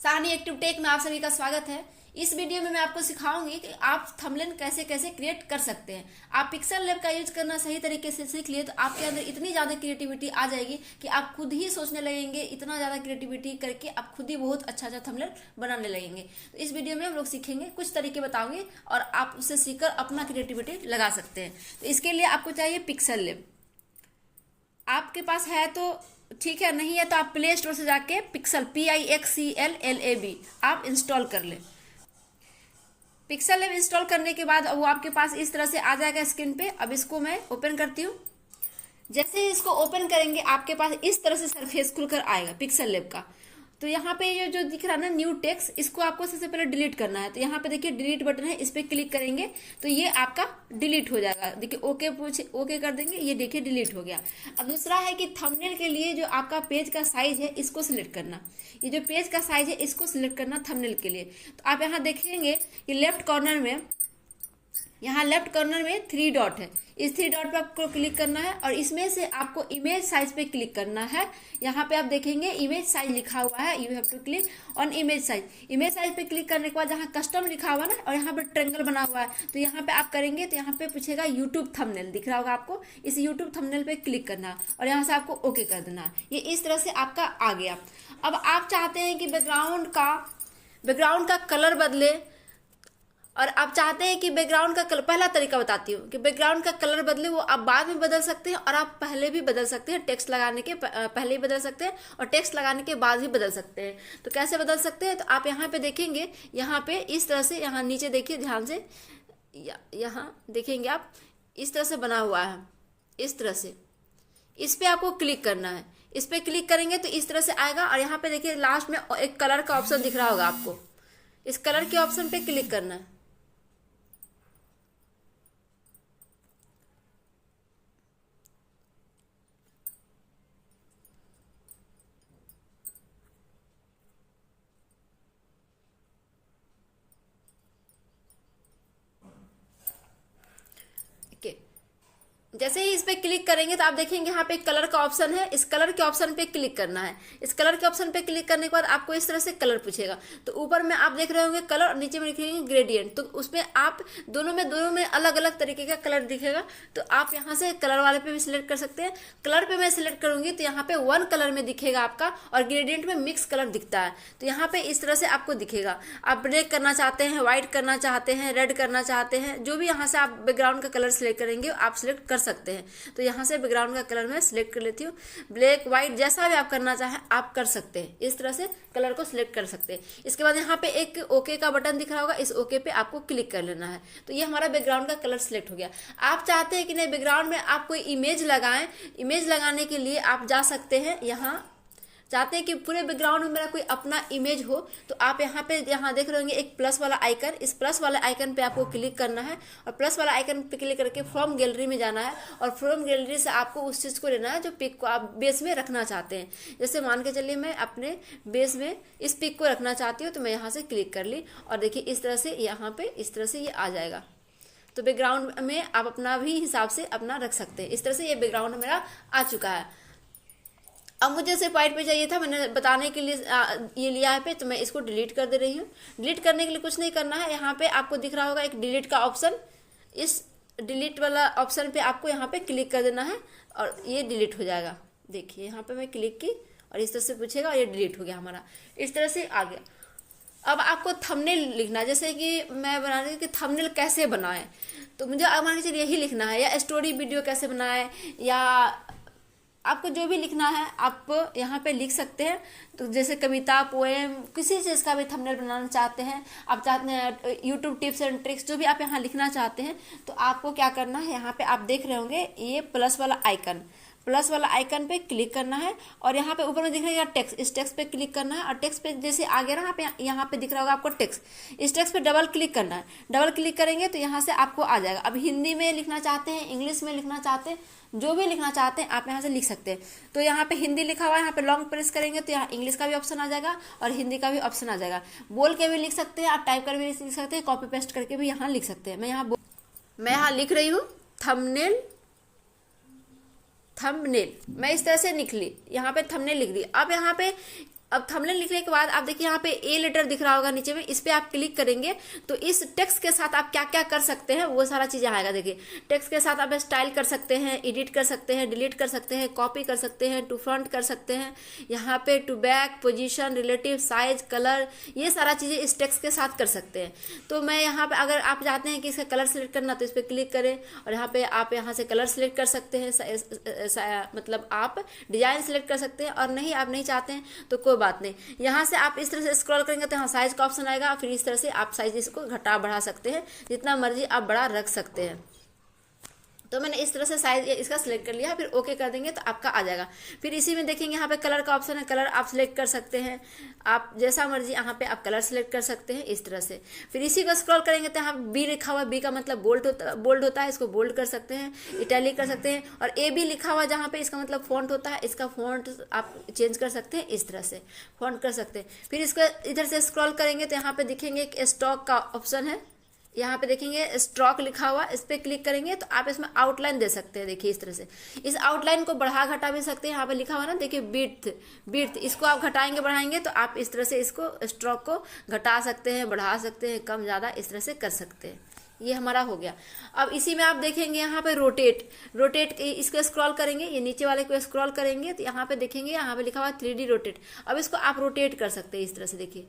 Sahni active take में आप सभी का स्वागत है। इस वीडियो में मैं आपको सिखाऊंगी कि आप थंबनेल कैसे कैसे क्रिएट कर सकते हैं। आप पिक्सल लैब का यूज करना सही तरीके से सीख लिए तो आपके अंदर इतनी ज़्यादा क्रिएटिविटी आ जाएगी कि आप खुद ही सोचने लगेंगे। इतना ज़्यादा क्रिएटिविटी करके आप खुद ही बहुत अच्छा अच्छा थंबनेल बनाने लगेंगे। तो इस वीडियो में हम लोग सीखेंगे, कुछ तरीके बताऊंगे और आप उससे सीखकर अपना क्रिएटिविटी लगा सकते हैं। तो इसके लिए आपको चाहिए पिक्सल लैब। आपके पास है तो ठीक है, नहीं है तो आप प्ले स्टोर से जाके पिक्सल PIXCLLAB आप इंस्टॉल कर लें। पिक्सल लैब इंस्टॉल करने के बाद वो आपके पास इस तरह से आ जाएगा स्क्रीन पे। अब इसको मैं ओपन करती हूँ। जैसे ही इसको ओपन करेंगे आपके पास इस तरह से सरफेस खुलकर आएगा पिक्सल लैब का। तो यहाँ पे ये जो दिख रहा है ना न्यू टेक्स्ट, इसको आपको सबसे पहले डिलीट करना है। तो यहाँ पे देखिए डिलीट बटन है, इस पे क्लिक करेंगे तो ये आपका डिलीट हो जाएगा। देखिए ओके कर देंगे, ये देखिए डिलीट हो गया। अब दूसरा है कि थंबनेल के लिए जो आपका पेज का साइज है इसको सिलेक्ट करना। ये जो पेज का साइज है इसको सिलेक्ट करना थंबनेल के लिए। तो आप यहाँ देखेंगे कि लेफ्ट कॉर्नर में, यहाँ लेफ्ट कॉर्नर में 3 डॉट है। इस 3 डॉट पे आपको क्लिक करना है और इसमें से आपको इमेज साइज पे क्लिक करना है। यहाँ पे आप देखेंगे इमेज साइज लिखा हुआ है, you have to click on image size. Image size पे क्लिक करने के बाद जहाँ कस्टम लिखा हुआ है ना और यहाँ पे ट्रायंगल बना हुआ है, तो यहाँ पे आप करेंगे तो यहाँ पे पूछेगा यूट्यूब थंबनेल, दिख रहा होगा आपको। इस यूट्यूब थंबनेल पे क्लिक करना है और यहाँ से आपको ओके कर देना है। ये इस तरह से आपका आ गया। अब आप चाहते हैं कि बैकग्राउंड का कलर बदले और आप चाहते हैं कि बैकग्राउंड का कलर, पहला तरीका बताती हूँ कि बैकग्राउंड का कलर बदले, वो आप बाद में बदल सकते हैं और आप पहले भी बदल सकते हैं। टेक्स्ट लगाने के पहले भी बदल सकते हैं और टेक्स्ट लगाने के बाद भी बदल सकते हैं। तो कैसे बदल सकते हैं, तो आप यहाँ पे देखेंगे, यहाँ पे इस तरह से, यहाँ नीचे देखिए ध्यान से, यहाँ देखेंगे आप इस तरह से बना हुआ है, इस तरह से। इस पे आपको क्लिक करना है। इस पे क्लिक करेंगे तो इस तरह से आएगा और यहाँ पे देखिए लास्ट में एक कलर का ऑप्शन दिख रहा होगा आपको। इस कलर के ऑप्शन पे क्लिक करना है। जैसे ही इस पे क्लिक करेंगे तो आप देखेंगे यहाँ पे कलर का ऑप्शन है। इस कलर के ऑप्शन पे क्लिक करना है। इस कलर के ऑप्शन पे क्लिक करने के बाद आपको इस तरह से कलर पूछेगा। तो ऊपर में आप देख रहे होंगे कलर और नीचे में लिखेंगे ग्रेडियंट। तो उसमें आप दोनों में अलग अलग तरीके का कलर दिखेगा। तो आप यहाँ से कलर वाले पे भी सिलेक्ट कर सकते हैं। कलर पे मैं सिलेक्ट करूंगी तो यहाँ पे 1 कलर में दिखेगा आपका और ग्रेडियंट में मिक्स कलर दिखता है। तो यहाँ पे इस तरह से आपको दिखेगा। आप ब्लैक करना चाहते हैं, व्हाइट करना चाहते हैं, रेड करना चाहते हैं, जो भी यहाँ से आप बैकग्राउंड का कलर सिलेक्ट करेंगे आप सिलेक्ट कर सकते हैं। तो यहाँ से बैकग्राउंड का कलर मैं सिलेक्ट कर लेती हूँ। ब्लैक, व्हाइट, जैसा भी आप करना चाहें आप कर सकते हैं। इस तरह से कलर को सिलेक्ट कर सकते हैं। इसके बाद यहाँ पे एक ओके का बटन दिख रहा होगा, इस ओके पे आपको क्लिक कर लेना है। तो ये हमारा बैकग्राउंड का कलर सिलेक्ट हो गया। आप चाहते हैं कि नहीं बैकग्राउंड में आप कोई इमेज लगाएं, इमेज लगाने के लिए आप जा सकते हैं। यहाँ चाहते हैं कि पूरे बैकग्राउंड में मेरा कोई अपना इमेज हो, तो आप यहाँ पे, यहाँ देख रहे होंगे एक प्लस वाला आइकन, इस प्लस वाले आइकन पे आपको क्लिक करना है और प्लस वाला आइकन पे क्लिक करके फ्रॉम गैलरी में जाना है और फ्रॉम गैलरी से आपको उस चीज़ को लेना है जो पिक को आप बेस में रखना चाहते हैं। जैसे मान के चलिए मैं अपने बेस में इस पिक को रखना चाहती हूँ, तो मैं यहाँ से क्लिक कर ली और देखिए इस तरह से यहाँ पे इस तरह से ये आ जाएगा। तो बैकग्राउंड में आप अपना भी हिसाब से अपना रख सकते हैं। इस तरह से ये बैकग्राउंड मेरा आ चुका है। अब मुझे सिर्फ वाइट पे चाहिए था, मैंने बताने के लिए ये लिया है पे, तो मैं इसको डिलीट कर दे रही हूँ। डिलीट करने के लिए कुछ नहीं करना है। यहाँ पे आपको दिख रहा होगा एक डिलीट का ऑप्शन, इस डिलीट वाला ऑप्शन पे आपको यहाँ पे क्लिक कर देना है और ये डिलीट हो जाएगा। देखिए यहाँ पे मैं क्लिक की और इस तरह से पूछेगा और ये डिलीट हो गया हमारा। इस तरह से आ गया। अब आपको थंबनेल लिखना है। जैसे कि मैं बना रही हूँ कि थंबनेल कैसे बनाएं, तो मुझे मान के चलिए यही लिखना है, या स्टोरी वीडियो कैसे बनाएं, या आपको जो भी लिखना है आप यहाँ पे लिख सकते हैं। तो जैसे कविता, पोएम, किसी चीज़ का भी थंबनेल बनाना चाहते हैं, आप चाहते हैं यूट्यूब टिप्स एंड ट्रिक्स, जो भी आप यहाँ लिखना चाहते हैं, तो आपको क्या करना है, यहाँ पे आप देख रहे होंगे ये प्लस वाला आइकन पे क्लिक करना है और यहाँ पे ऊपर में दिख रहा है टेक्स्ट, इस टेक्स्ट पे क्लिक करना है और टेक्स्ट पे जैसे आ गया ना यहाँ पे दिख रहा होगा आपको टेक्स्ट, इस टेक्स्ट पे डबल क्लिक करना है। डबल क्लिक करेंगे तो यहाँ से आपको आ जाएगा। अब हिंदी में लिखना चाहते हैं, इंग्लिश में लिखना चाहते हैं, जो भी लिखना चाहते हैं आप यहाँ से लिख सकते हैं। तो यहाँ पे हिंदी लिखा हुआ है, यहाँ पे लॉन्ग प्रेस करेंगे तो यहाँ इंग्लिश का भी ऑप्शन आ जाएगा और हिंदी का भी ऑप्शन आ जाएगा। बोल के भी लिख सकते हैं, आप टाइप कर भी लिख सकते हैं, कॉपी पेस्ट करके भी यहाँ लिख सकते हैं। मैं यहाँ लिख रही हूँ थंबनेल, मैं इस तरह से लिख ली, यहाँ पे थंबनेल लिख दी। अब यहाँ पे अब थंबनेल लिखने के बाद आप देखिए यहाँ पे ए लेटर दिख रहा होगा नीचे में, इस पे आप क्लिक करेंगे तो इस टेक्स्ट के साथ आप क्या क्या कर सकते हैं वो सारा चीज़ आएगा। देखिए टेक्स्ट के साथ आप स्टाइल कर सकते हैं, एडिट कर सकते हैं, डिलीट कर सकते हैं, कॉपी कर सकते हैं, टू फ्रंट कर सकते हैं, यहाँ पे to back, position, relative, size, colour, ये सारा चीज़ें इस टेक्स्ट के साथ कर सकते हैं। तो मैं यहाँ पे अगर आप चाहते हैं कि इसका कलर सेलेक्ट करना तो इस पर क्लिक करें और यहाँ पे आप यहाँ से कलर सेलेक्ट कर सकते हैं, मतलब आप डिजाइन सेलेक्ट कर सकते हैं, और नहीं आप नहीं चाहते हैं तो कोई बात नहीं। यहाँ से आप इस तरह से स्क्रॉल करेंगे तो यहाँ साइज का ऑप्शन आएगा, फिर इस तरह से आप साइज इसको घटा बढ़ा सकते हैं, जितना मर्जी आप बड़ा रख सकते हैं। तो मैंने इस तरह से साइज इसका सिलेक्ट कर लिया, फिर ओके कर देंगे तो आपका आ जाएगा। फिर इसी में देखेंगे यहाँ पे कलर का ऑप्शन है, कलर आप सिलेक्ट कर सकते हैं, आप जैसा मर्जी यहाँ पे आप कलर सिलेक्ट कर सकते हैं इस तरह से। फिर इसी को स्क्रॉल करेंगे तो यहाँ बी लिखा हुआ, बी का मतलब बोल्ड होता है, इसको बोल्ड कर सकते हैं, इटैलिक कर सकते हैं, और ए बी लिखा हुआ जहाँ पे इसका मतलब फॉन्ट होता है, इसका फॉन्ट आप चेंज कर सकते हैं, इस तरह से फॉन्ट कर सकते हैं। फिर इसको इधर से स्क्रॉल करेंगे तो यहाँ पे दिखेंगे एक स्टॉक का ऑप्शन है, यहाँ पे देखेंगे स्ट्रोक लिखा हुआ, इस पे क्लिक करेंगे तो आप इसमें आउटलाइन दे सकते हैं। देखिए इस तरह से इस आउटलाइन को बढ़ा घटा भी सकते हैं। यहाँ पे लिखा हुआ ना, देखिए बिड्थ, इसको आप घटाएंगे बढ़ाएंगे तो आप इस तरह से इसको स्ट्रोक को घटा सकते हैं, बढ़ा सकते हैं, कम ज़्यादा इस तरह से कर सकते हैं। ये हमारा हो गया। अब इसी में आप देखेंगे यहाँ पे रोटेट इसको स्क्रॉल करेंगे, ये नीचे वाले को स्क्रॉल करेंगे तो यहाँ पे देखेंगे, यहाँ पे लिखा हुआ 3D रोटेट। अब इसको आप रोटेट कर सकते हैं इस तरह से, देखिए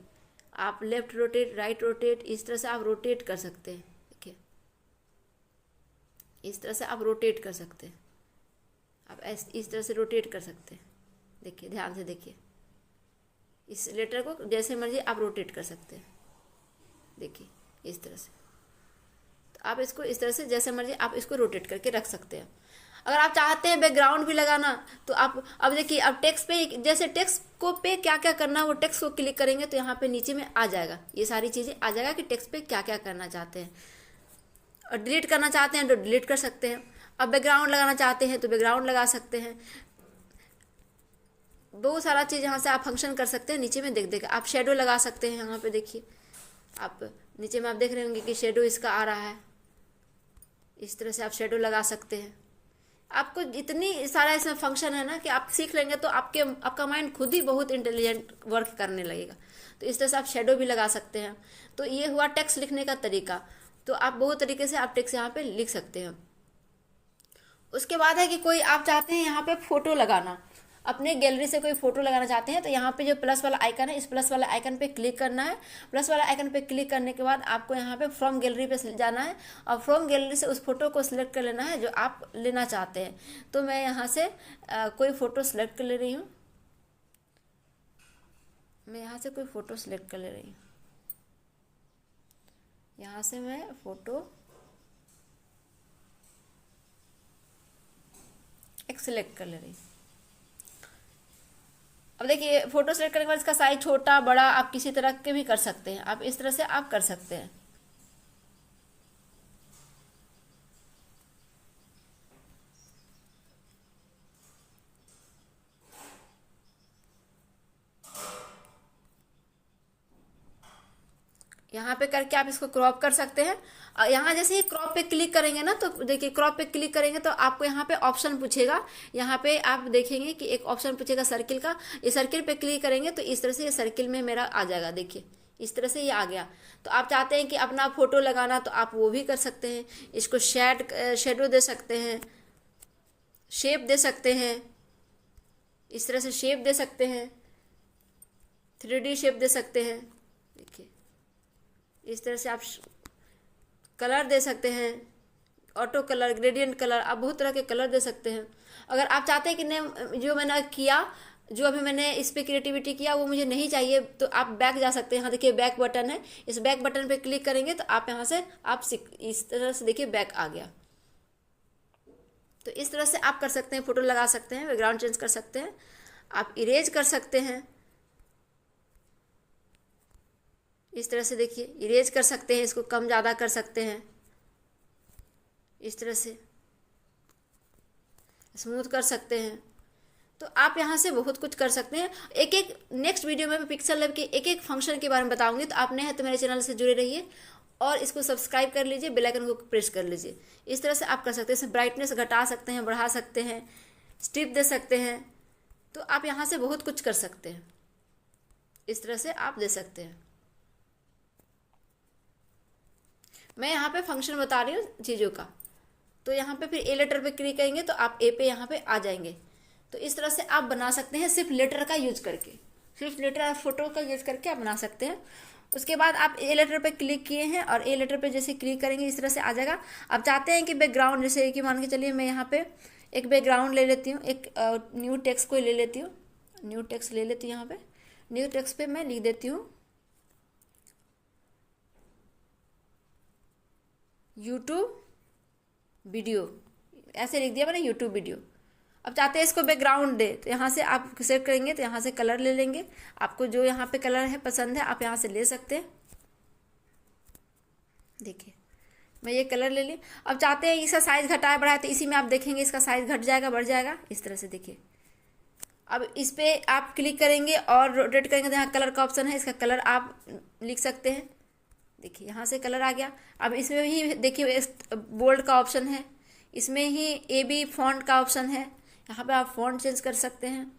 आप लेफ्ट रोटेट, राइट रोटेट, इस तरह से आप रोटेट कर सकते हैं। देखिए इस तरह से आप रोटेट कर सकते हैं, आप इस तरह से रोटेट कर सकते हैं। देखिए ध्यान से देखिए, इस लेटर को जैसे मर्जी आप रोटेट कर सकते हैं। देखिए इस तरह से, तो आप इसको इस तरह से जैसे मर्जी आप इसको रोटेट करके रख सकते हैं। अगर आप चाहते हैं बैकग्राउंड भी लगाना तो आप अब देखिए, अब टेक्स्ट पे जैसे टेक्स्ट को पे क्या क्या करना है वो टेक्स्ट को क्लिक करेंगे तो यहाँ पे नीचे में आ जाएगा, ये सारी चीज़ें आ जाएगा कि टेक्स्ट पे क्या क्या करना चाहते हैं। और डिलीट करना चाहते हैं तो डिलीट कर सकते हैं। अब बैकग्राउंड लगाना चाहते हैं तो बैकग्राउंड लगा सकते हैं। बहुत सारा चीज़ यहाँ से आप फंक्शन कर सकते हैं। नीचे में देख आप शेडो लगा सकते हैं। यहाँ पे देखिए आप नीचे में आप देख रहे होंगे कि शेडो इसका आ रहा है, इस तरह से आप शेडो लगा सकते हैं। आपको इतनी सारा इसमें फंक्शन है ना कि आप सीख लेंगे तो आपका माइंड खुद ही बहुत इंटेलिजेंट वर्क करने लगेगा। तो इस तरह से आप शेडो भी लगा सकते हैं। तो ये हुआ टेक्स्ट लिखने का तरीका। तो आप बहुत तरीके से आप टेक्स्ट यहाँ पे लिख सकते हैं। उसके बाद है कि कोई आप चाहते हैं यहाँ पे फोटो लगाना, अपने गैलरी से कोई फोटो लगाना चाहते हैं तो यहाँ पे जो प्लस वाला आइकन है, इस प्लस वाला आइकन पे क्लिक करना है। प्लस वाला आइकन पे क्लिक करने के बाद आपको यहाँ पे फ्रॉम गैलरी पे जाना है और फ्रॉम गैलरी से उस फोटो को सिलेक्ट कर लेना है जो आप लेना चाहते हैं। तो मैं यहाँ से कोई फ़ोटो सिलेक्ट कर ले रही हूँ। मैं यहाँ से कोई फ़ोटो सिलेक्ट कर ले रही हूँ। यहाँ से मैं फ़ोटो एक सिलेक्ट कर ले रही हूँ। अब देखिए फोटो सेलेक्ट करने के बाद इसका साइज छोटा बड़ा आप किसी तरह के भी कर सकते हैं। आप इस तरह से आप कर सकते हैं। यहाँ पे करके आप इसको क्रॉप कर सकते हैं। यहाँ जैसे ही क्रॉप पे क्लिक करेंगे ना तो देखिए क्रॉप पे क्लिक करेंगे तो आपको यहाँ पे ऑप्शन पूछेगा। यहाँ पे आप देखेंगे कि एक ऑप्शन पूछेगा सर्किल का। ये सर्किल पे क्लिक करेंगे तो इस तरह से ये सर्किल में मेरा आ जाएगा। देखिए इस तरह से ये आ गया। तो आप चाहते हैं कि अपना फोटो लगाना तो आप वो भी कर सकते हैं। इसको शेडो दे सकते हैं, शेप दे सकते हैं, इस तरह से शेप दे सकते हैं, 3D शेप दे सकते हैं। देखिए इस तरह से आप कलर दे सकते हैं, ऑटो कलर, ग्रेडियंट कलर, आप बहुत तरह के कलर दे सकते हैं। अगर आप चाहते हैं कि नहीं जो मैंने किया, जो अभी मैंने इस पे क्रिएटिविटी किया वो मुझे नहीं चाहिए तो आप बैक जा सकते हैं। यहाँ देखिए बैक बटन है, इस बैक बटन पे क्लिक करेंगे तो आप यहाँ से आप इस तरह से देखिए बैक आ गया। तो इस तरह से आप कर सकते हैं, फोटो लगा सकते हैं, बैकग्राउंड चेंज कर सकते हैं, आप इरेज कर सकते हैं। इस तरह से देखिए इरेज कर सकते हैं, इसको कम ज़्यादा कर सकते हैं, इस तरह से स्मूथ कर सकते हैं। तो आप यहाँ से बहुत कुछ कर सकते हैं। एक एक नेक्स्ट वीडियो में मैं पिक्सल लैब के एक एक फंक्शन के बारे में बताऊंगी। तो आप नए हैं तो मेरे चैनल से जुड़े रहिए और इसको सब्सक्राइब कर लीजिए, बेल आइकन को प्रेस कर लीजिए। इस तरह से आप कर सकते हैं। इसमें ब्राइटनेस घटा सकते हैं, बढ़ा सकते हैं, स्ट्रिप दे सकते हैं। तो आप यहाँ से बहुत कुछ कर सकते हैं। इस तरह से आप दे सकते हैं। मैं यहाँ पे फंक्शन बता रही हूँ चीज़ों का। तो यहाँ पे फिर ए लेटर पे क्लिक करेंगे तो आप ए पे यहाँ पे आ जाएंगे। तो इस तरह से आप बना सकते हैं सिर्फ लेटर का यूज करके, सिर्फ लेटर और फोटो का यूज करके आप बना सकते हैं। उसके बाद आप ए लेटर पे क्लिक किए हैं और ए लेटर पे जैसे क्लिक करेंगे इस तरह से आ जाएगा। आप चाहते हैं कि बैकग्राउंड, जैसे कि मान के चलिए मैं यहाँ पे एक बैकग्राउंड ले लेती हूँ, एक न्यू टेक्स्ट को ले लेती हूँ, न्यू टेक्स्ट ले लेती हूँ। यहाँ पे न्यू टेक्स्ट पे मैं लिख देती हूँ यूट्यूब वीडियो, ऐसे लिख दिया मैंने यूट्यूब वीडियो। अब चाहते हैं इसको बैकग्राउंड दे तो यहाँ से आप सेलेक्ट करेंगे, तो यहाँ से कलर ले लेंगे। आपको जो यहाँ पे कलर है पसंद है आप यहाँ से ले सकते हैं। देखिए मैं ये कलर ले ली। अब चाहते हैं इसका साइज घटाया बढ़ाया तो इसी में आप देखेंगे इसका साइज घट जाएगा बढ़ जाएगा इस तरह से। देखिए अब इस पे आप क्लिक करेंगे और रोटेट करेंगे तो यहाँ कलर का ऑप्शन है, इसका कलर आप लिख सकते हैं। देखिए यहाँ से कलर आ गया। अब इसमें ही देखिए बोल्ड का ऑप्शन है, इसमें ही ए बी फॉन्ट का ऑप्शन है, यहाँ पे आप फॉन्ट चेंज कर सकते हैं।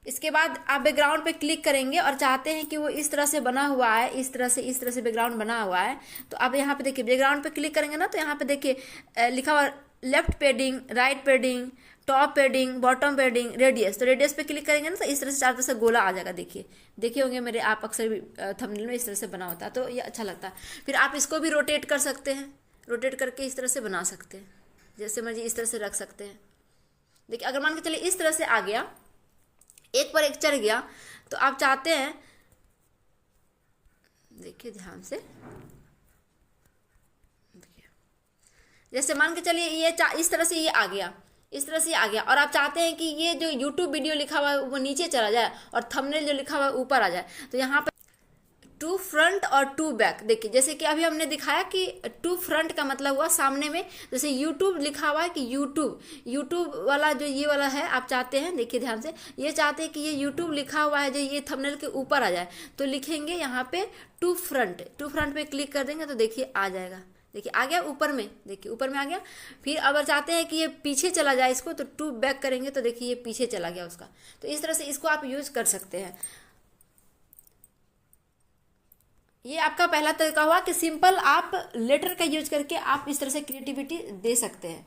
इसके बाद आप बैकग्राउंड पे क्लिक करेंगे और चाहते हैं कि वो इस तरह से बना हुआ है, इस तरह से बैकग्राउंड बना हुआ है। तो आप यहाँ पे देखिए बैकग्राउंड पे क्लिक करेंगे ना तो यहाँ पे देखिए लिखा हुआ left पेडिंग, right पेडिंग, top पेडिंग, bottom पेडिंग, radius. तो रेडियस पे क्लिक करेंगे ना तो इस तरह से चारों तरफ से गोला आ जाएगा। देखिए देखे होंगे मेरे आप अक्सर भी थंबनेल में इस तरह से बना होता है, तो ये अच्छा लगता है। फिर आप इसको भी रोटेट कर सकते हैं, रोटेट करके इस तरह से बना सकते हैं, जैसे मर्जी इस तरह से रख सकते हैं। देखिए अगर मान के चलिए इस तरह से आ गया, एक पर एक चढ़ गया, तो आप चाहते हैं, देखिए ध्यान से, देखिए जैसे मान के चलिए ये इस तरह से ये आ गया, इस तरह से आ गया, और आप चाहते हैं कि ये जो YouTube वीडियो लिखा हुआ है वो नीचे चला जाए और थंबनेल जो लिखा हुआ है ऊपर आ जाए। तो यहाँ पर टू फ्रंट और टू बैक, देखिए जैसे कि अभी हमने दिखाया कि टू फ्रंट का मतलब हुआ सामने में, जैसे यूट्यूब लिखा हुआ है कि यूट्यूब वाला जो ये वाला है आप चाहते हैं, देखिए ध्यान से, ये चाहते हैं कि ये यूट्यूब लिखा हुआ है जो ये थंबनेल के ऊपर आ जाए, तो लिखेंगे यहाँ पे टू फ्रंट पे क्लिक कर देंगे तो देखिए आ जाएगा। देखिए आ गया ऊपर में, देखिए ऊपर में आ गया। फिर अगर चाहते हैं कि ये पीछे चला जाए इसको, तो टू बैक करेंगे तो देखिए ये पीछे चला गया उसका। तो इस तरह से इसको आप यूज कर सकते हैं। ये आपका पहला तरीका हुआ कि सिंपल आप लेटर का यूज करके आप इस तरह से क्रिएटिविटी दे सकते हैं।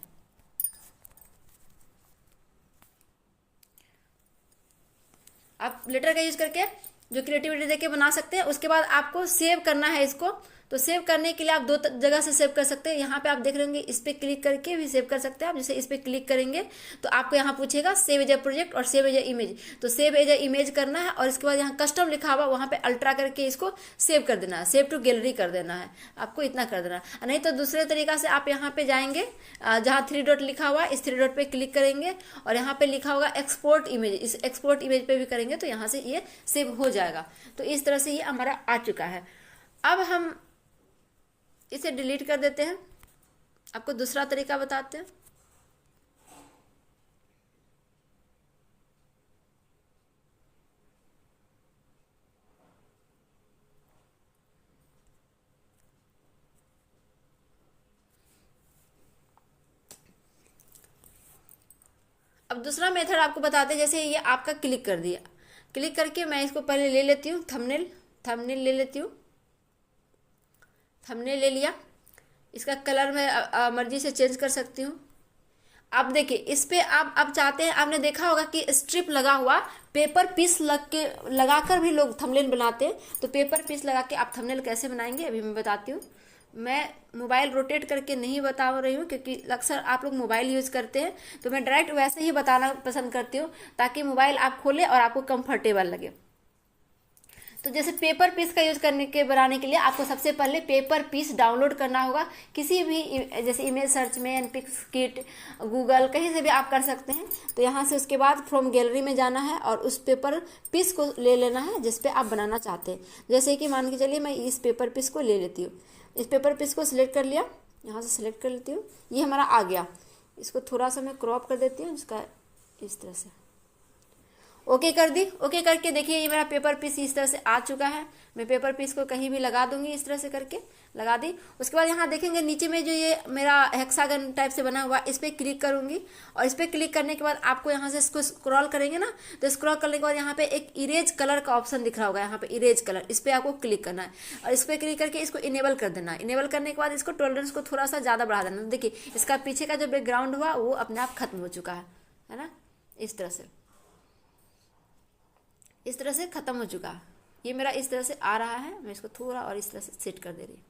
आप लेटर का यूज करके जो क्रिएटिविटी देके बना सकते हैं। उसके बाद आपको सेव करना है इसको, तो सेव करने के लिए आप दो जगह से सेव कर सकते हैं। यहाँ पे आप देख रहे होंगे इस पे क्लिक करके भी सेव कर सकते हैं आप। जैसे इस पे क्लिक करेंगे तो आपको यहाँ पूछेगा सेव एज ए प्रोजेक्ट और सेव एज ए इमेज, तो सेव एज ए इमेज करना है और इसके बाद यहाँ कस्टम लिखा हुआ वहाँ पे अल्ट्रा करके इसको सेव कर देना है, सेव टू गैलरी कर देना है, आपको इतना कर देना है। नहीं तो दूसरे तरीका से आप यहाँ पे जाएंगे जहाँ 3 डॉट लिखा हुआ है, इस 3 डॉट पे क्लिक करेंगे और यहाँ पे लिखा होगा एक्सपोर्ट इमेज, इस एक्सपोर्ट इमेज पे भी करेंगे तो यहाँ से ये सेव हो जाएगा। तो इस तरह से ये हमारा आ चुका है। अब हम इसे डिलीट कर देते हैं। आपको दूसरा तरीका बताते हैं। अब दूसरा मेथड आपको बताते हैं। जैसे ये आपका क्लिक कर दिया, क्लिक करके मैं इसको पहले ले लेती हूँ थंबनेल ले लेती हूँ। थंबनेल ले लिया, इसका कलर मैं मर्जी से चेंज कर सकती हूँ। अब देखिए इस पे आप अब चाहते हैं, आपने देखा होगा कि स्ट्रिप लगा हुआ पेपर पीस लगाकर भी लोग थंबनेल बनाते हैं। तो पेपर पीस लगा के आप थंबनेल कैसे बनाएंगे अभी मैं बताती हूँ। मैं मोबाइल रोटेट करके नहीं बता रही हूँ क्योंकि अक्सर आप लोग मोबाइल यूज़ करते हैं, तो मैं डायरेक्ट वैसे ही बताना पसंद करती हूँ ताकि मोबाइल आप खोलें और आपको कंफर्टेबल लगे। तो जैसे पेपर पीस का यूज बनाने के लिए आपको सबसे पहले पेपर पीस डाउनलोड करना होगा किसी भी, जैसे इमेज सर्च में, एनपिक्सकिट, गूगल, कहीं से भी आप कर सकते हैं। तो यहाँ से उसके बाद फ्रॉम गैलरी में जाना है और उस पेपर पीस को ले लेना है जिस पे आप बनाना चाहते हैं। जैसे कि मान के चलिए मैं इस पेपर पीस को ले लेती हूँ। इस पेपर पीस को सिलेक्ट कर लिया, यहाँ से सिलेक्ट कर लेती हूँ, ये हमारा आ गया। इसको थोड़ा सा मैं क्रॉप कर देती हूँ इसका, इस तरह से। ओके कर दी। ओके करके देखिए ये मेरा पेपर पीस इस तरह से आ चुका है। मैं पेपर पीस को कहीं भी लगा दूंगी, इस तरह से करके लगा दी। उसके बाद यहाँ देखेंगे नीचे में जो ये मेरा हेक्सागन टाइप से बना हुआ, इस पर क्लिक करूंगी। और इस पर क्लिक करने के बाद आपको यहाँ से इसको स्क्रॉल करेंगे ना, तो स्क्रॉल करने के बाद यहाँ पे एक इरेज कलर का ऑप्शन दिख रहा होगा, यहाँ पे इरेज कलर, इस पर आपको क्लिक करना है। और इस पर क्लिक करके इसको इनेबल कर देना है। इनेबल करने के बाद इसको टॉलरेंस को थोड़ा सा ज़्यादा बढ़ा देना। देखिए इसका पीछे का जो बैकग्राउंड हुआ वो अपने आप खत्म हो चुका है ना, इस तरह से, इस तरह से खत्म हो चुका है। ये मेरा इस तरह से आ रहा है। मैं इसको थोड़ा और इस तरह से सेट कर दे रही हूँ।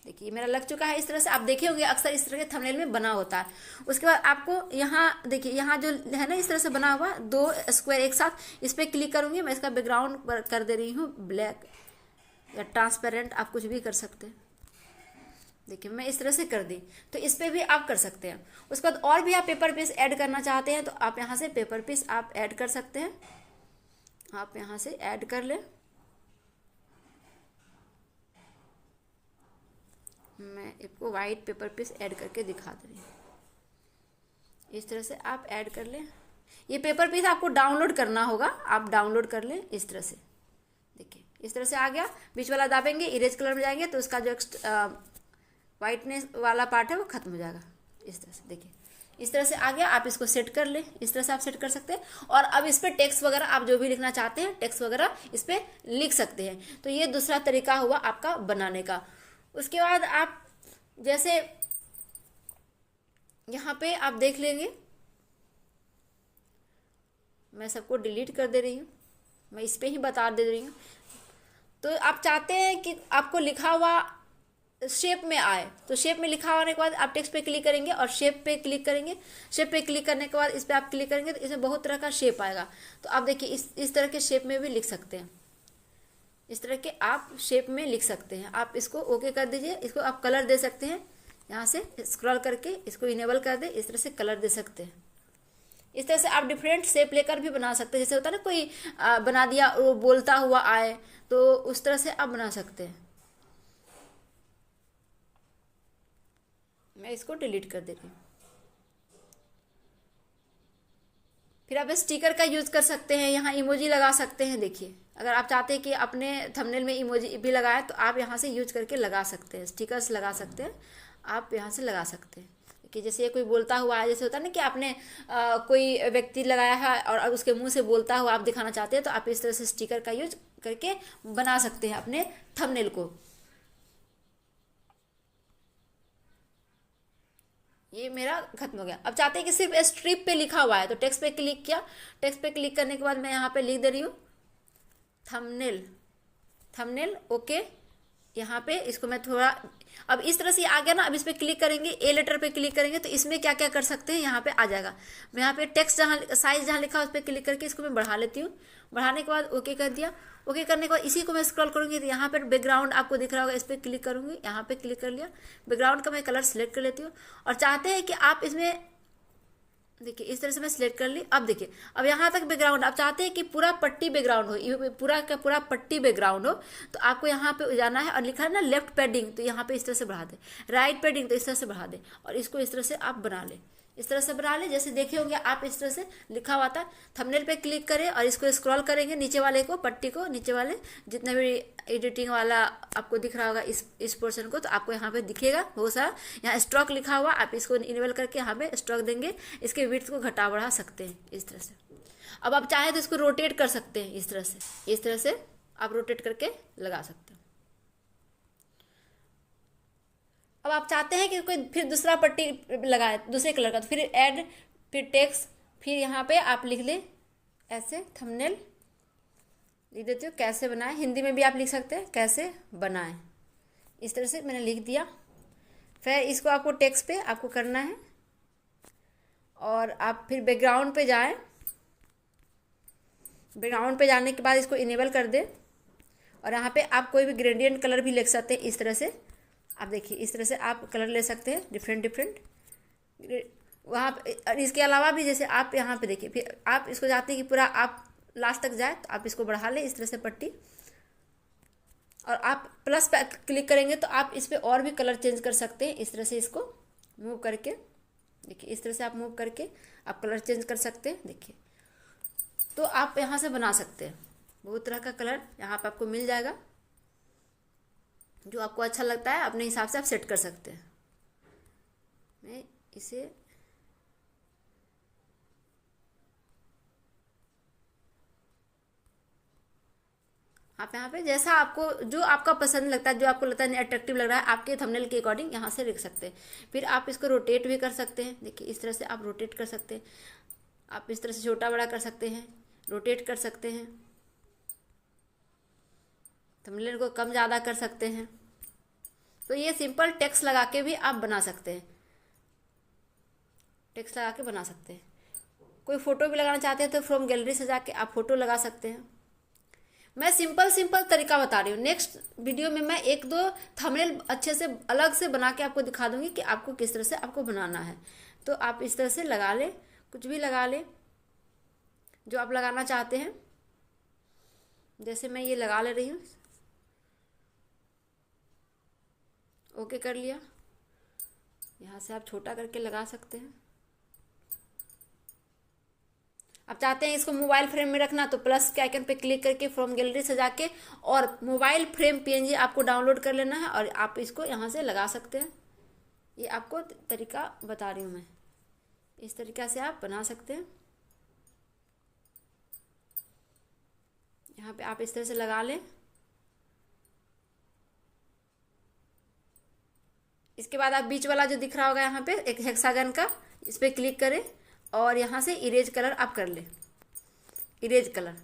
देखिए मेरा लग चुका है इस तरह से। आप देखे होंगे अक्सर इस तरह के थंबनेल में बना होता है। उसके बाद आपको यहाँ देखिए, यहाँ जो है ना इस तरह से बना हुआ 2 स्क्वायर एक साथ, इस पर क्लिक करूंगी। मैं इसका बैकग्राउंड कर दे रही हूँ ब्लैक या ट्रांसपेरेंट, आप कुछ भी कर सकते हैं। देखिए मैं इस तरह से कर दी, तो इस पर भी आप कर सकते हैं। उसके बाद और भी आप पेपर पीस ऐड करना चाहते हैं तो आप यहाँ से पेपर पीस आप ऐड कर सकते हैं। आप यहाँ से ऐड कर लें। मैं इसको वाइट पेपर पीस ऐड करके दिखा दे रही हूँ। इस तरह से आप ऐड कर लें। ये पेपर पीस आपको डाउनलोड करना होगा, आप डाउनलोड कर लें इस तरह से। देखिए इस तरह से आ गया। बीच वाला दाबेंगे, इरेज कलर में जाएंगे तो उसका जो वाइटनेस वाला पार्ट है वो खत्म हो जाएगा। इस तरह से देखिए इस तरह से आ गया। आप इसको सेट कर लें, इस तरह से आप सेट कर सकते हैं। और अब इस पर टेक्स्ट वगैरह आप जो भी लिखना चाहते हैं, टेक्स्ट वगैरह इस पर लिख सकते हैं। तो ये दूसरा तरीका हुआ आपका बनाने का। उसके बाद आप जैसे यहाँ पे आप देख लेंगे, मैं सबको डिलीट कर दे रही हूँ, मैं इस पे ही बता दे रही हूँ। तो आप चाहते हैं कि आपको लिखा हुआ शेप में आए, तो शेप में लिखा होने के बाद आप टेक्स्ट पे क्लिक करेंगे और शेप पे क्लिक करेंगे। शेप पे क्लिक करने के बाद इस पे आप क्लिक करेंगे तो इसमें बहुत तरह का शेप आएगा। तो आप देखिए इस तरह के शेप में भी लिख सकते हैं। इस तरह के आप शेप में लिख सकते हैं। आप इसको ओके कर दीजिए। इसको आप कलर दे सकते हैं, यहाँ से स्क्रॉल करके इसको इनेबल कर दे, इस तरह से कलर दे सकते हैं। इस तरह से आप डिफरेंट शेप लेकर भी बना सकते हैं। जैसे होता है ना कोई बना दिया वो बोलता हुआ आए, तो उस तरह से आप बना सकते हैं। मैं इसको डिलीट कर दे रही हूँ। फिर आप स्टिकर का यूज कर सकते हैं, यहाँ इमोजी लगा सकते हैं। देखिए अगर आप चाहते हैं कि अपने थंबनेल में इमोजी भी लगाए तो आप यहाँ से यूज करके लगा सकते हैं, स्टिकर्स लगा सकते हैं, आप यहाँ से लगा सकते हैं। कि जैसे ये कोई बोलता हुआ है, जैसे होता है ना कि आपने कोई व्यक्ति लगाया है और अब उसके मुंह से बोलता हुआ आप दिखाना चाहते हैं, तो आप इस तरह से स्टिकर का यूज करके बना सकते हैं अपने थंबनेल को। ये मेरा खत्म हो गया। अब चाहते हैं कि सिर्फ स्ट्रिप पे लिखा हुआ है, तो टेक्स्ट पे क्लिक किया। टेक्स्ट पे क्लिक करने के बाद मैं यहाँ पे लिख दे रही हूँ थंबनेल, थंबनेल ओके। यहाँ पे इसको मैं थोड़ा, अब इस तरह से आ गया ना। अब इस पे क्लिक करेंगे, ए लेटर पे क्लिक करेंगे तो इसमें क्या क्या कर सकते हैं यहाँ पे आ जाएगा। मैं यहाँ पे टेक्स्ट जहाँ साइज जहाँ लिखा है उस पर क्लिक करके इसको मैं बढ़ा लेती हूँ। बढ़ाने के बाद ओके कर दिया। ओके करने के बाद इसी को मैं स्क्रॉल करूँगी तो यहाँ पर बैकग्राउंड आपको दिख रहा होगा, इस पर क्लिक करूँगी, यहाँ पे क्लिक कर लिया। बैकग्राउंड का मैं कलर सेलेक्ट कर लेती हूँ। और चाहते हैं कि आप इसमें देखिए इस तरह से मैं सिलेक्ट कर ली। अब देखिए अब यहाँ तक बैकग्राउंड, आप चाहते हैं कि पूरा पट्टी बैकग्राउंड हो, ये पूरा का पूरा पट्टी बैकग्राउंड हो, तो आपको यहाँ पे जाना है और लिखा है ना लेफ्ट पैडिंग, तो यहाँ पे इस तरह से बढ़ा दे। राइट पैडिंग तो इस तरह से बढ़ा दे और इसको इस तरह से आप बना ले, इस तरह से बना ले। जैसे देखे होंगे आप इस तरह से लिखा हुआ था। थंबनेल पे क्लिक करें और इसको स्क्रॉल करेंगे नीचे वाले को, पट्टी को, नीचे वाले जितना भी एडिटिंग वाला आपको दिख रहा होगा इस पोर्शन को, तो आपको यहाँ पे दिखेगा बहुत सारा। यहाँ स्ट्रोक लिखा हुआ, आप इसको इनेबल करके यहाँ पे स्ट्रोक देंगे। इसके विड्थ को घटा बढ़ा सकते हैं इस तरह से। अब आप चाहे तो इसको रोटेट कर सकते हैं इस तरह से, इस तरह से आप रोटेट करके लगा सकते हैं। अब आप चाहते हैं कि कोई फिर दूसरा पट्टी लगाए दूसरे कलर का, तो फिर ऐड, फिर टेक्स्ट, फिर यहाँ पे आप लिख लें ऐसे थंबनेल लिख देती हूँ। कैसे बनाएं, हिंदी में भी आप लिख सकते हैं कैसे बनाएं, इस तरह से मैंने लिख दिया। फिर इसको आपको टेक्स्ट पे आपको करना है और आप फिर बैकग्राउंड पे जाएं। बैकग्राउंड पे जाने के बाद इसको इनेबल कर दें और यहाँ पे आप कोई भी ग्रेडियंट कलर भी लिख सकते हैं इस तरह से। आप देखिए इस तरह से आप कलर ले सकते हैं डिफरेंट डिफरेंट वहाँ पे। इसके अलावा भी जैसे आप यहाँ पे देखिए, फिर आप इसको चाहते हैं कि पूरा आप लास्ट तक जाए तो आप इसको बढ़ा लें इस तरह से पट्टी, और आप प्लस पे क्लिक करेंगे तो आप इस पर और भी कलर चेंज कर सकते हैं। इस तरह से इसको मूव करके देखिए, इस तरह से आप मूव करके आप कलर चेंज कर सकते हैं। देखिए तो आप यहाँ से बना सकते हैं। बहुत तरह का कलर यहाँ पे आपको मिल जाएगा, जो आपको अच्छा लगता है अपने हिसाब से आप सेट कर सकते हैं। मैं इसे आप यहाँ पे जैसा आपको जो आपका पसंद लगता है, जो आपको लगता है अट्रैक्टिव लग रहा है, आपके थंबनेल के अकॉर्डिंग यहाँ से रख सकते हैं। फिर आप इसको रोटेट भी कर सकते हैं। देखिए इस तरह से आप रोटेट कर सकते हैं। आप इस तरह से छोटा बड़ा कर सकते हैं, रोटेट कर सकते हैं, थंबनेल को कम ज़्यादा कर सकते हैं। तो ये सिंपल टेक्स्ट लगा के भी आप बना सकते हैं, टेक्स्ट लगा के बना सकते हैं। कोई फ़ोटो भी लगाना चाहते हैं तो फ्रॉम गैलरी से जाके आप फ़ोटो लगा सकते हैं। मैं सिंपल तरीका बता रही हूँ। नेक्स्ट वीडियो में मैं एक दो थंबनेल अच्छे से अलग से बना के आपको दिखा दूंगी कि आपको किस तरह से आपको बनाना है। तो आप इस तरह से लगा लें, कुछ भी लगा लें जो आप लगाना चाहते हैं। जैसे मैं ये लगा ले रही हूँ, ओके कर लिया। यहाँ से आप छोटा करके लगा सकते हैं। आप चाहते हैं इसको मोबाइल फ्रेम में रखना तो प्लस के आइकन पे क्लिक करके फ्रॉम गैलरी से जाके और मोबाइल फ्रेम पीएनजी आपको डाउनलोड कर लेना है और आप इसको यहाँ से लगा सकते हैं। ये आपको तरीका बता रही हूँ मैं, इस तरीका से आप बना सकते हैं। यहाँ पे आप इस तरह से लगा लें। इसके बाद आप बीच वाला जो दिख रहा होगा यहाँ पे एक हेक्सागन का, इस पर क्लिक करें और यहाँ से इरेज कलर आप कर लें, इरेज कलर।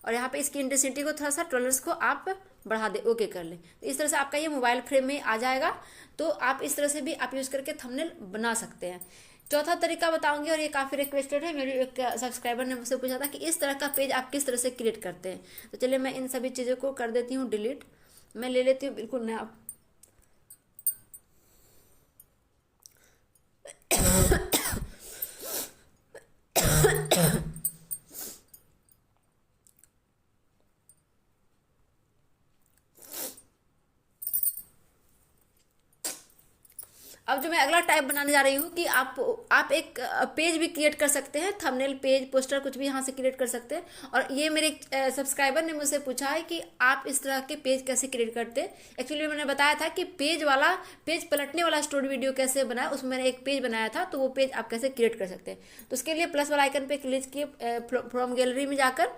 और यहाँ पे इसकी इंटेंसिटी को थोड़ा सा टॉलरेंस को आप बढ़ा दें, ओके कर लें। तो इस तरह से आपका ये मोबाइल फ्रेम में आ जाएगा। तो आप इस तरह से भी आप यूज़ करके थंबनेल बना सकते हैं। चौथा तरीका बताऊंगी और ये काफ़ी रिक्वेस्टेड है। मेरी एक सब्सक्राइबर ने मुझसे पूछा था कि इस तरह का पेज आप किस तरह से क्रिएट करते हैं। तो चलिए मैं इन सभी चीज़ों को कर देती हूँ डिलीट। मैं ले लेती हूँ बिल्कुल नया अब जो मैं अगला टाइप बनाने जा रही हूँ कि आप एक पेज भी क्रिएट कर सकते हैं, थंबनेल पेज पोस्टर कुछ भी यहाँ से क्रिएट कर सकते हैं। और ये मेरे सब्सक्राइबर ने मुझसे पूछा है कि आप इस तरह के पेज कैसे क्रिएट करते हैं। एक्चुअली मैंने बताया था कि पेज पलटने वाला स्टोरी वीडियो कैसे बनाया, उसमें मैंने एक पेज बनाया था। तो वो पेज आप कैसे क्रिएट कर सकते हैं, तो उसके लिए प्लस वाला आइकन पे क्लिक किए फ्रॉम गैलरी में जाकर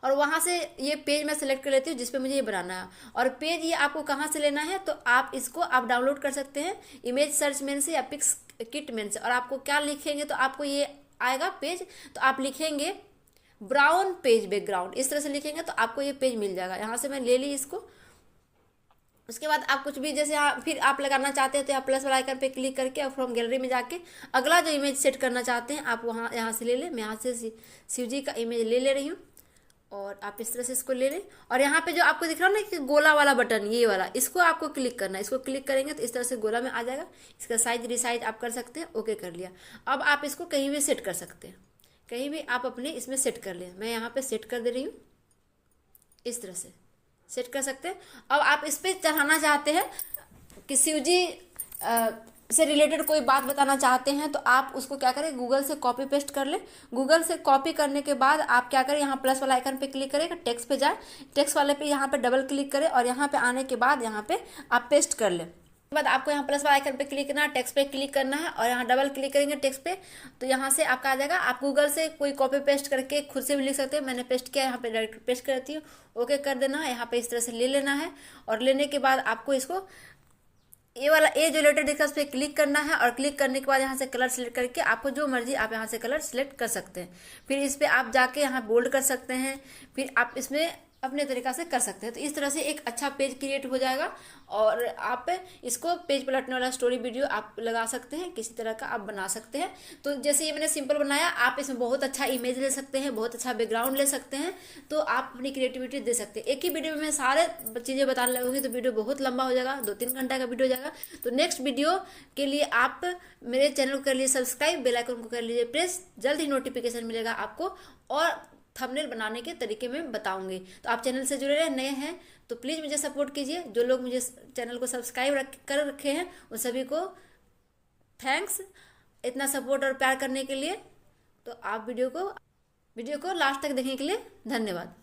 और वहाँ से ये पेज मैं सेलेक्ट कर लेती हूँ जिस पे मुझे ये बनाना है। और पेज ये आपको कहाँ से लेना है, तो आप इसको आप डाउनलोड कर सकते हैं इमेज सर्च मेन से या पिक्स किट मेन से। और आपको क्या लिखेंगे तो आपको ये आएगा पेज। तो आप लिखेंगे ब्राउन पेज बैकग्राउंड, इस तरह से लिखेंगे तो आपको ये पेज मिल जाएगा। यहाँ से मैं ले ली इसको। उसके बाद आप कुछ भी जैसे यहाँ फिर आप लगाना चाहते हैं तो आप प्लस वाला आइकन पे क्लिक करके और फ्रॉम गैलरी में जाके अगला जो इमेज सेट करना चाहते हैं आप वहाँ यहाँ से ले लें। मैं यहाँ से शिव जी का इमेज ले रही हूँ और आप इस तरह से इसको ले लें। और यहाँ पे जो आपको दिख रहा है ना कि गोला वाला बटन, ये वाला, इसको आपको क्लिक करना है। इसको क्लिक करेंगे तो इस तरह से गोला में आ जाएगा। इसका साइज रिसाइज आप कर सकते हैं, ओके कर लिया। अब आप इसको कहीं भी सेट कर सकते हैं, कहीं भी आप अपने इसमें सेट कर लें। मैं यहाँ पे सेट कर दे रही हूँ, इस तरह से सेट कर सकते हैं। अब आप इस पर चढ़ाना चाहते हैं कि शिव जी से रिलेटेड कोई बात बताना चाहते हैं तो आप उसको क्या करें, गूगल से कॉपी पेस्ट कर ले। गूगल से कॉपी करने के बाद आप क्या करें, यहाँ प्लस वाला आइकन पे क्लिक करें, टेक्स्ट पे जाए, टेक्स्ट वाले पे यहाँ पे डबल क्लिक करें और यहाँ पे आने के बाद यहाँ पे आप पेस्ट कर लें। उसके बाद आपको यहाँ प्लस वाला आइकन पे क्लिक करना है, टेक्स्ट पे क्लिक करना है और यहाँ डबल क्लिक करेंगे टेक्स्ट पे तो यहाँ से आपका आ जाएगा। आप गूगल से कोई कॉपी पेस्ट करके खुद से भी लिख सकते हैं। मैंने पेस्ट किया, यहाँ पे डायरेक्ट पेस्ट करती हूँ, ओके कर देना है। यहाँ पे इस तरह से ले लेना है और लेने के बाद आपको इसको ये वाला ए जो लेटर दिखा है उस पर क्लिक करना है और क्लिक करने के बाद यहाँ से कलर सिलेक्ट करके आपको जो मर्जी आप यहाँ से कलर सिलेक्ट कर सकते हैं। फिर इस पर आप जाके यहाँ बोल्ड कर सकते हैं, फिर आप इसमें अपने तरीका से कर सकते हैं। तो इस तरह से एक अच्छा पेज क्रिएट हो जाएगा और आप इसको पेज पलटने वाला स्टोरी वीडियो आप लगा सकते हैं, किसी तरह का आप बना सकते हैं। तो जैसे ये मैंने सिंपल बनाया, आप इसमें बहुत अच्छा इमेज ले सकते हैं, बहुत अच्छा बैकग्राउंड ले सकते हैं। तो आप अपनी क्रिएटिविटी दे सकते हैं। एक ही वीडियो में मैं सारे चीज़ें बताने लगूंगी तो वीडियो बहुत लंबा हो जाएगा, 2-3 घंटा का वीडियो हो जाएगा। तो नेक्स्ट वीडियो के लिए आप मेरे चैनल को कर लीजिए सब्सक्राइब, बेल आइकन को कर लीजिए प्रेस, जल्द ही नोटिफिकेशन मिलेगा आपको और थंबनेल बनाने के तरीके में बताऊंगी। तो आप चैनल से जुड़े रहे, नए हैं तो प्लीज़ मुझे सपोर्ट कीजिए। जो लोग मुझे चैनल को सब्सक्राइब कर रखे हैं उन सभी को थैंक्स इतना सपोर्ट और प्यार करने के लिए। तो आप वीडियो को वीडियो को लास्ट तक देखने के लिए धन्यवाद।